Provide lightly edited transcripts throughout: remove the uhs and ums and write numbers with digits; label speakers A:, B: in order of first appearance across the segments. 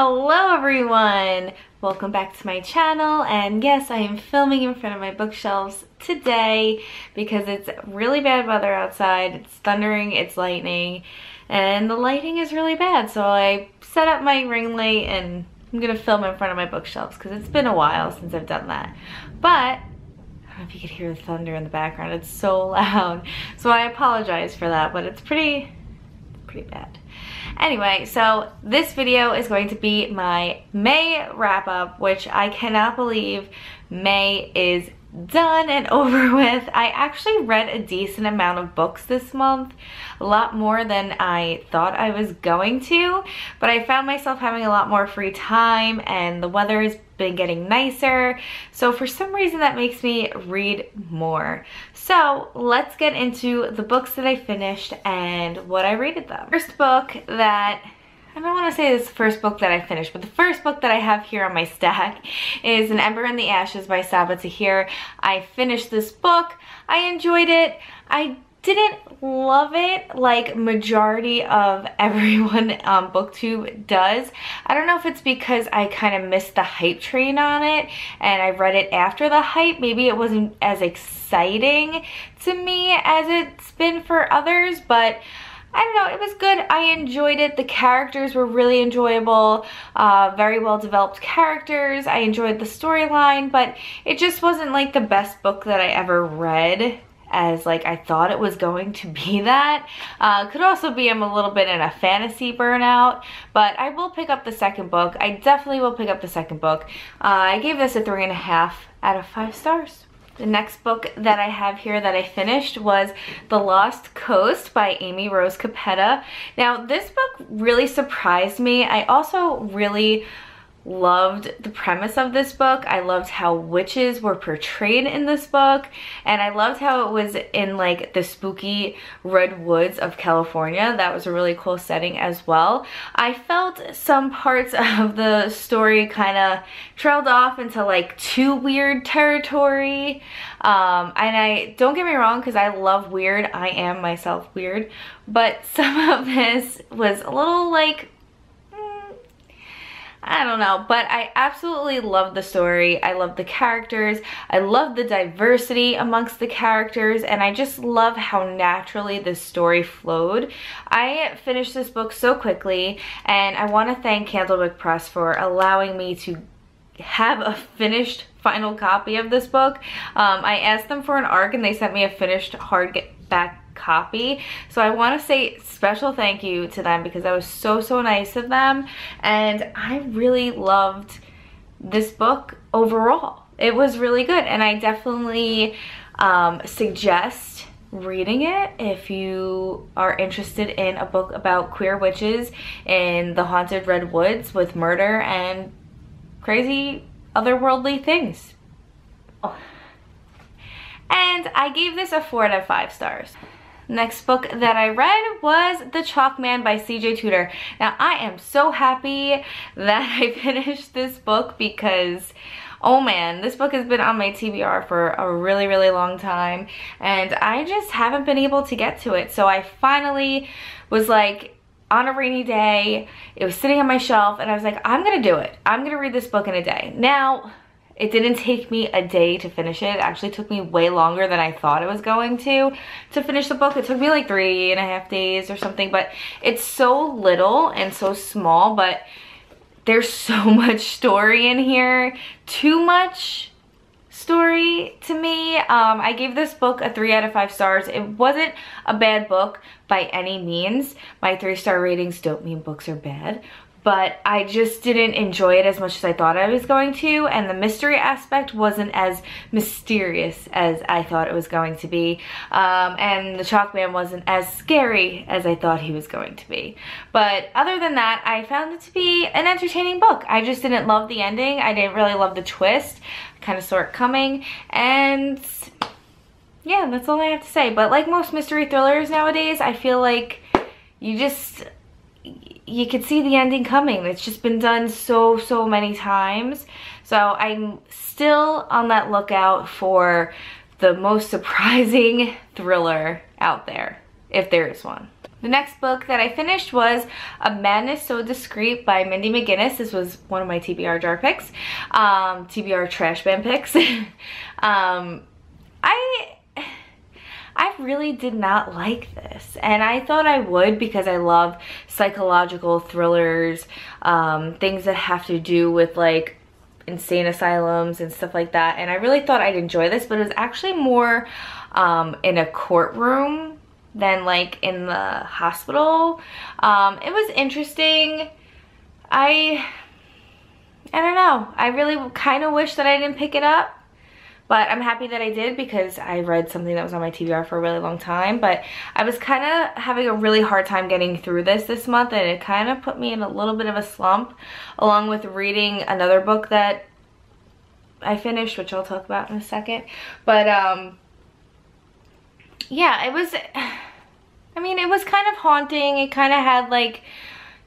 A: Hello everyone! Welcome back to my channel, and yes, I am filming in front of my bookshelves today because it's really bad weather outside. It's thundering, it's lightning, and the lighting is really bad, so I set up my ring light and I'm gonna film in front of my bookshelves because it's been a while since I've done that. But I don't know if you could hear the thunder in the background, it's so loud, so I apologize for that, but it's pretty bad. Anyway, so this video is going to be my May wrap-up, which I cannot believe May is done and over with. I actually read a decent amount of books this month, a lot more than I thought I was going to, but I found myself having a lot more free time and the weather has been getting nicer, so for some reason that makes me read more. So let's get into the books that I finished and what I rated them. First book that I don't want to say this is the first book that I finished, but the first book that I have here on my stack is An Ember in the Ashes by Sabaa Tahir. I finished this book. I enjoyed it. I didn't love it like majority of everyone on BookTube does. I don't know if it's because I kind of missed the hype train on it and I read it after the hype. Maybe it wasn't as exciting to me as it's been for others, but I don't know, it was good. I enjoyed it. The characters were really enjoyable, very well developed characters. I enjoyed the storyline, but it just wasn't like the best book that I ever read, as like I thought it was going to be that. Could also be I'm a little bit in a fantasy burnout, but I will pick up the second book. I definitely will pick up the second book. I gave this a 3.5 out of 5 stars. The next book that I have here that I finished was The Lost Coast by Amy Rose Capetta. Now, this book really surprised me. I also really loved the premise of this book. I loved how witches were portrayed in this book, and I loved how it was in like the spooky redwoods of California. That was a really cool setting as well. I felt some parts of the story kind of trailed off into like too weird territory, and I don't get me wrong, because I love weird. I am myself weird, but some of this was a little like, I don't know, but I absolutely love the story. I love the characters. I love the diversity amongst the characters, and I just love how naturally this story flowed. I finished this book so quickly, and I want to thank Candlewick Press for allowing me to have a finished final copy of this book. I asked them for an ARC, and they sent me a finished hardback copy, so I want to say special thank you to them because that was so nice of them, and I really loved this book overall. It was really good, and I definitely suggest reading it if you are interested in a book about queer witches in the haunted redwoods with murder and crazy otherworldly things. Oh. And I gave this a 4 out of 5 stars. Next book that I read was The Chalk Man by CJ Tudor. Now, I am so happy that I finished this book because, oh man, this book has been on my TBR for a really long time, and I just haven't been able to get to it. So I finally was like, on a rainy day, it was sitting on my shelf, and I was like, I'm gonna do it. I'm gonna read this book in a day. Now, it didn't take me a day to finish it. It actually took me way longer than I thought it was going to finish the book. It took me like 3.5 days or something, but it's so little and so small, but there's so much story in here. Too much story to me. I gave this book a 3 out of 5 stars. It wasn't a bad book by any means. My 3-star ratings don't mean books are bad, but I just didn't enjoy it as much as I thought I was going to, and the mystery aspect wasn't as mysterious as I thought it was going to be, and the Chalk Man wasn't as scary as I thought he was going to be. But other than that, I found it to be an entertaining book. I just didn't love the ending. I didn't really love the twist. I kind of saw it coming, and yeah, that's all I have to say. But like most mystery thrillers nowadays, I feel like you could see the ending coming. It's just been done so many times. So I'm still on that lookout for the most surprising thriller out there, if there is one. The next book that I finished was A Madness So Discrete by Mindy McGinnis. This was one of my TBR jar picks, TBR trash bin picks. I really did not like this, and I thought I would because I love psychological thrillers, things that have to do with like insane asylums and stuff like that, and I really thought I'd enjoy this, but it was actually more in a courtroom than like in the hospital. It was interesting. I don't know. I really kind of wish that I didn't pick it up, but I'm happy that I did because I read something that was on my TBR for a really long time. But I was kind of having a really hard time getting through this month, and it kind of put me in a little bit of a slump, along with reading another book that I finished, which I'll talk about in a second. But yeah, it was, I mean, it was kind of haunting. It kind of had like,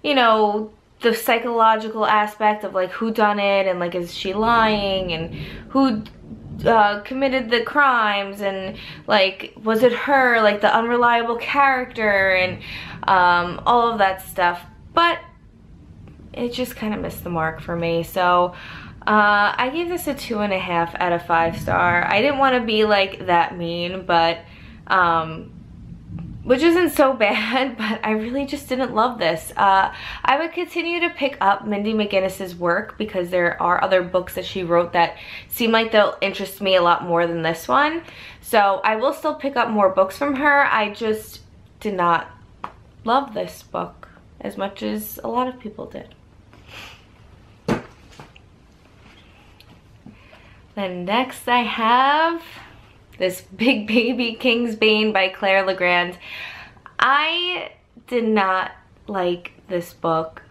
A: you know, the psychological aspect of like who done it, and like is she lying, and who committed the crimes, and like was it her, like the unreliable character, and all of that stuff. But it just kind of missed the mark for me. So I gave this a 2.5 out of 5 star. I didn't want to be like that mean, but which isn't so bad, but I really just didn't love this. I would continue to pick up Mindy McGinnis's work because there are other books that she wrote that seem like they'll interest me a lot more than this one. So I will still pick up more books from her. I just did not love this book as much as a lot of people did. Then next I have this Big Baby King's Bane by Claire Legrand. I did not like this book,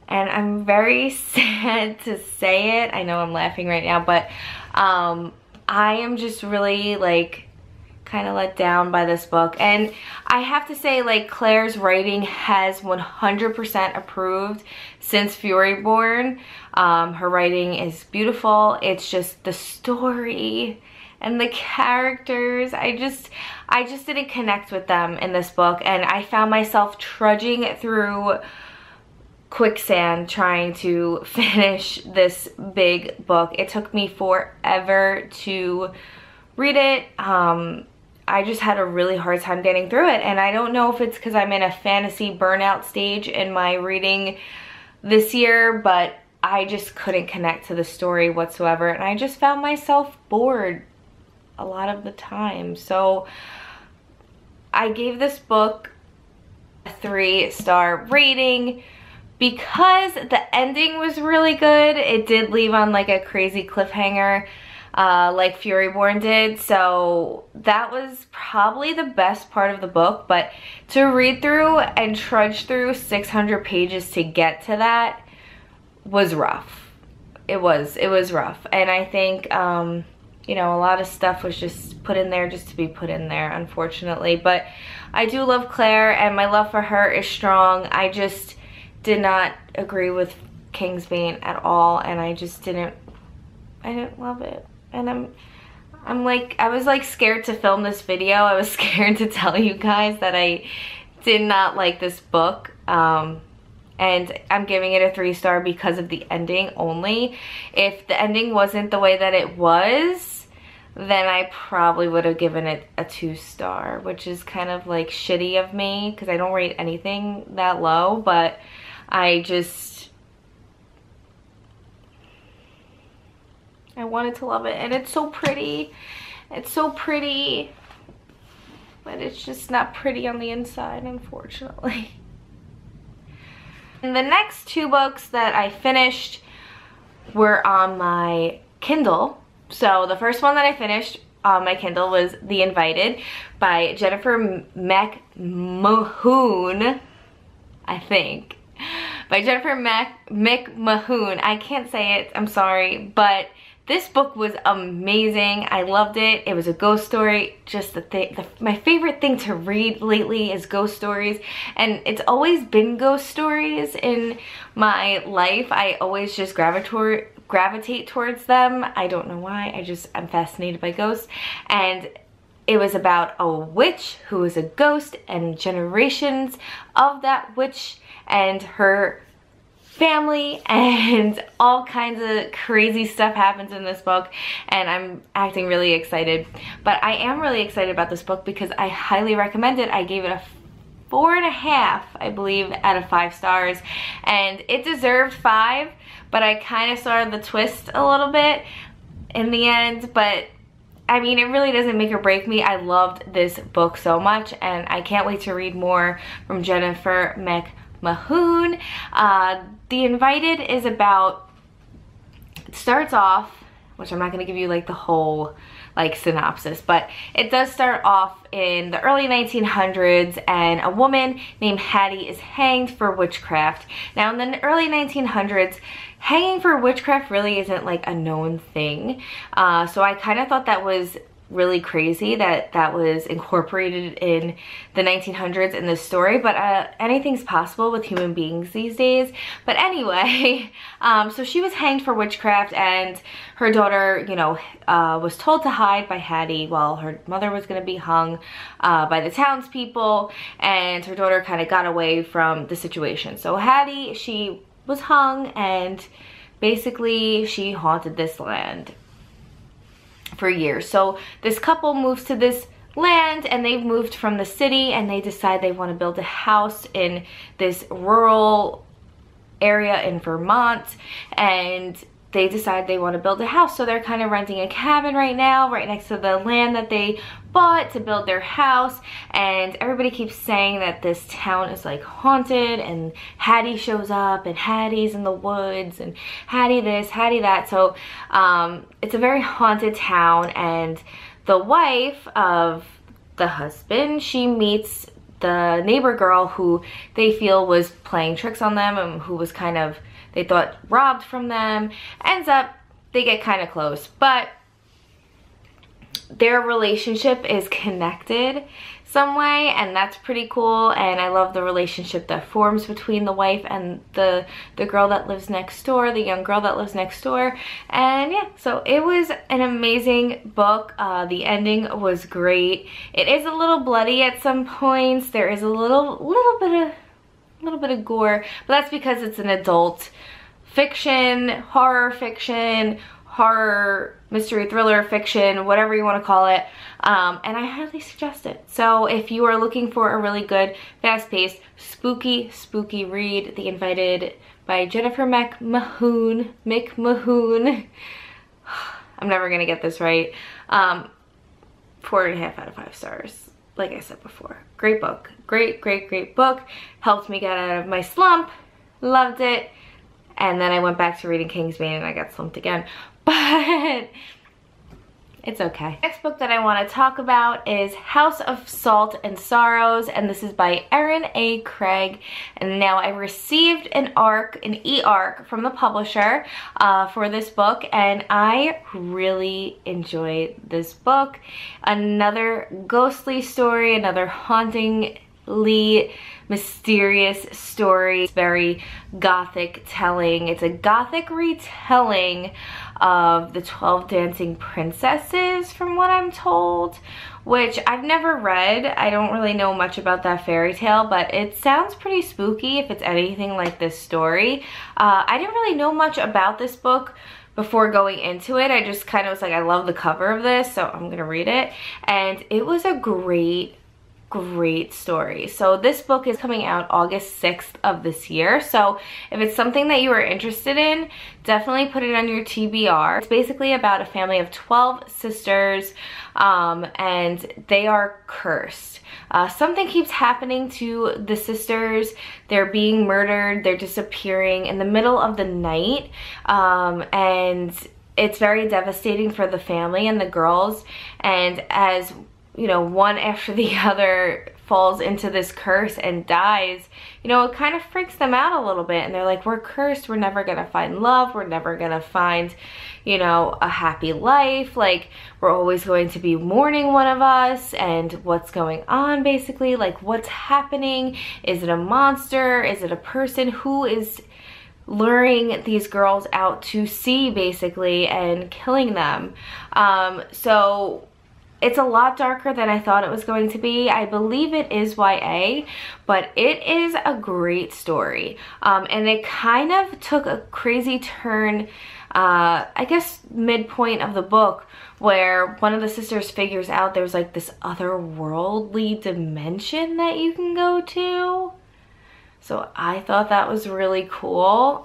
A: and I'm very sad to say it. I know I'm laughing right now, but I am just really like kind of let down by this book. And I have to say, like, Claire's writing has 100% improved since Furyborn. Her writing is beautiful. It's just the story and the characters, I just didn't connect with them in this book, and I found myself trudging through quicksand trying to finish this big book. It took me forever to read it. I just had a really hard time getting through it, and I don't know if it's because I'm in a fantasy burnout stage in my reading this year, but I just couldn't connect to the story whatsoever, and I just found myself bored a lot of the time. So I gave this book a 3-star rating because the ending was really good. It did leave on like a crazy cliffhanger, like Furyborn did, so that was probably the best part of the book. But to read through and trudge through 600 pages to get to that was rough. It was rough, and I think you know, a lot of stuff was just put in there just to be put in there, unfortunately. But I do love Claire, and my love for her is strong. I just did not agree with King's Bane at all, and I didn't love it. And I'm like, I was like scared to film this video. I was scared to tell you guys that I did not like this book. And I'm giving it a 3-star because of the ending only. If the ending wasn't the way that it was, then I probably would have given it a 2-star, which is kind of like shitty of me because I don't rate anything that low, but I wanted to love it, and it's so pretty. It's so pretty, but it's just not pretty on the inside, unfortunately. And the next 2 books that I finished were on my Kindle. So the first one that I finished on my Kindle was The Invited by Jennifer McMahon, I think. By Jennifer McMahon. I can't say it, I'm sorry, but this book was amazing. I loved it. It was a ghost story. Just my favorite thing to read lately is ghost stories, and it's always been ghost stories in my life. I always just gravitate towards them. I don't know why. I'm fascinated by ghosts, and it was about a witch who was a ghost and generations of that witch and her family, and all kinds of crazy stuff happens in this book, and I'm acting really excited. But I am really excited about this book because I highly recommend it. I gave it a 4.5, I believe, out of 5 stars, and it deserved 5, but I kind of saw the twist a little bit in the end. But I mean, it really doesn't make or break me. I loved this book so much, and I can't wait to read more from Jennifer McMahon. The Invited is about, it starts off, which I'm not going to give you like the whole like synopsis, but it does start off in the early 1900s, and a woman named Hattie is hanged for witchcraft. Now in the early 1900s, hanging for witchcraft really isn't like a known thing, so I kind of thought that was really crazy that that was incorporated in the 1900s in this story, but anything's possible with human beings these days. But anyway, so she was hanged for witchcraft, and her daughter, you know, was told to hide by Hattie while her mother was going to be hung by the townspeople, and her daughter kind of got away from the situation. So Hattie, she was hung, and basically she haunted this land for years. So this couple moves to this land, and they've moved from the city, and they decide they want to build a house in this rural area in Vermont, and they decide they want to build a house. So they're kind of renting a cabin right now right next to the land that they bought to build their house, and everybody keeps saying that this town is like haunted, and Hattie shows up, and Hattie's in the woods, and Hattie this, Hattie that. So it's a very haunted town, and the wife of the husband, she meets the neighbor girl who they feel was playing tricks on them, and who was kind of, they thought, robbed from them. Ends up, they get kind of close, but their relationship is connected some way, and that's pretty cool. And I love the relationship that forms between the wife and the girl that lives next door, the young girl that lives next door. And yeah, so it was an amazing book. The ending was great. It is a little bloody at some points. There is a little bit of gore, but that's because it's an adult fiction, horror mystery thriller fiction, whatever you want to call it, and I highly suggest it. So if you are looking for a really good, fast-paced, spooky read, The Invited by Jennifer McMahon, I'm never gonna get this right, 4.5 out of 5 stars. Like I said before, great book, great book, helped me get out of my slump, loved it. And then I went back to reading King's Bane, and I got slumped again, but it's okay. Next book that I want to talk about is House of Salt and Sorrows, and this is by Erin A. Craig. And now I received an e-arc from the publisher for this book, and I really enjoyed this book. Another ghostly story, another hauntingly mysterious story. It's very gothic telling. It's a gothic retelling of the 12 Dancing Princesses, from what I'm told, which I've never read. I don't really know much about that fairy tale, but it sounds pretty spooky if it's anything like this story. I didn't really know much about this book before going into it. I just kind of was like, I love the cover of this, so I'm gonna read it. And it was a great story. So this book is coming out August 6th of this year. So if it's something that you are interested in, definitely put it on your TBR. It's basically about a family of 12 sisters, and they are cursed. Something keeps happening to the sisters. They're being murdered, they're disappearing in the middle of the night, and it's very devastating for the family and the girls. And as you know, one after the other falls into this curse and dies, you know, it kind of freaks them out a little bit, and they're like, we're cursed, we're never gonna find love, we're never gonna find, you know, a happy life, like, we're always going to be mourning one of us, and what's going on, basically, like, what's happening? Is it a monster? Is it a person? Who is luring these girls out to sea, basically, and killing them? So It's a lot darker than I thought it was going to be. I believe it is YA, but it is a great story. And it kind of took a crazy turn, I guess midpoint of the book, where one of the sisters figures out there's like this otherworldly dimension that you can go to. So I thought that was really cool.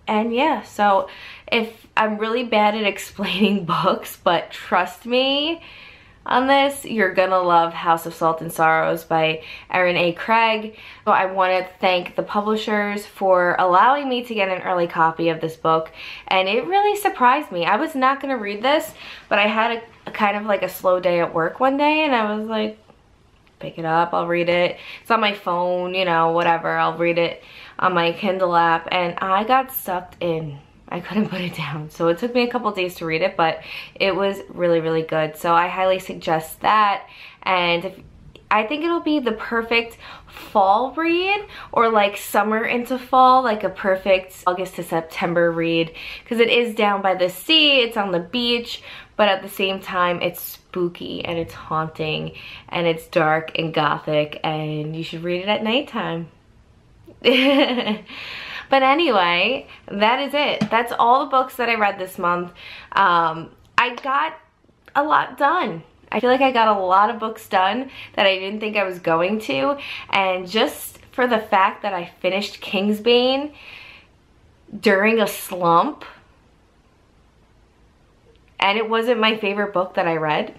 A: And yeah, so if I'm really bad at explaining books, but trust me on this, you're gonna love House of Salt and Sorrows by Erin A. Craig. So I want to thank the publishers for allowing me to get an early copy of this book, and it really surprised me. I was not gonna read this, but I had a kind of like a slow day at work one day, and I was like, pick it up, I'll read it. It's on my phone, you know, whatever, I'll read it on my Kindle app, and I got sucked in. I couldn't put it down. So it took me a couple days to read it, but it was really, really good. So I highly suggest that. And I think it'll be the perfect fall read, or like summer into fall, like a perfect August to September read, because it is down by the sea, it's on the beach, but at the same time it's spooky and it's haunting and it's dark and gothic, and you should read it at nighttime. But anyway, that is it. That's all the books that I read this month. I got a lot done. I feel like I got a lot of books done that I didn't think I was going to. And just for the fact that I finished Bane during a slump, and it wasn't my favorite book that I read,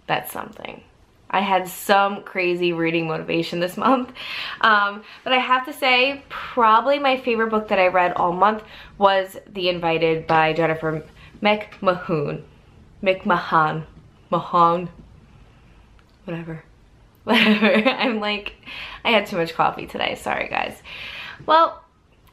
A: that's something. I had some crazy reading motivation this month. But I have to say, probably my favorite book that I read all month was The Invited by Jennifer McMahon. Whatever. I'm like, I had too much coffee today. Sorry, guys. Well,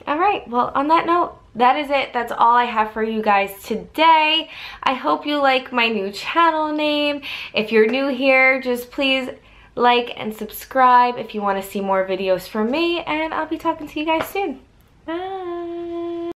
A: all right. Well, on that note, that is it. That's all I have for you guys today. I hope you like my new channel name. If you're new here, just please like and subscribe if you want to see more videos from me, and I'll be talking to you guys soon. Bye.